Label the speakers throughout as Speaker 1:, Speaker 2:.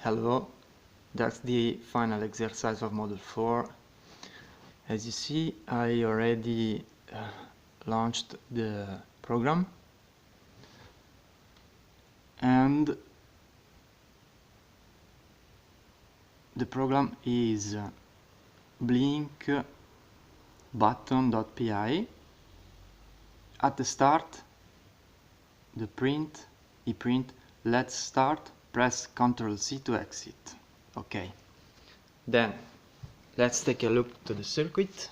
Speaker 1: Hello, that's the final exercise of Module 4. As you see, I already launched the program, and the program is blink button.py. At the start, the eprint, let's start, press Ctrl+C to exit. Okay. Then let's take a look to the circuit.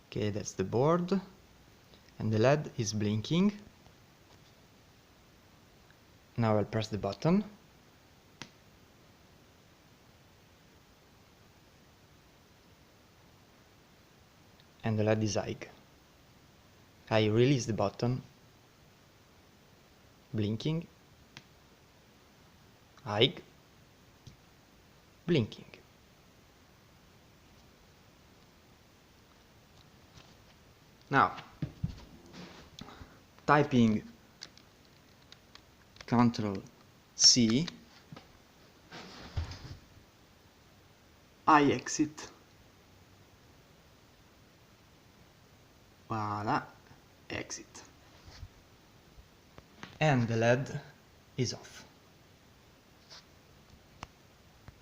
Speaker 1: Okay, that's the board, and the LED is blinking. Now I'll press the button. And the LED is high. I release the button, blinking, high, blinking. Now, typing Ctrl+C, I exit. Voila, exit. And the LED is off.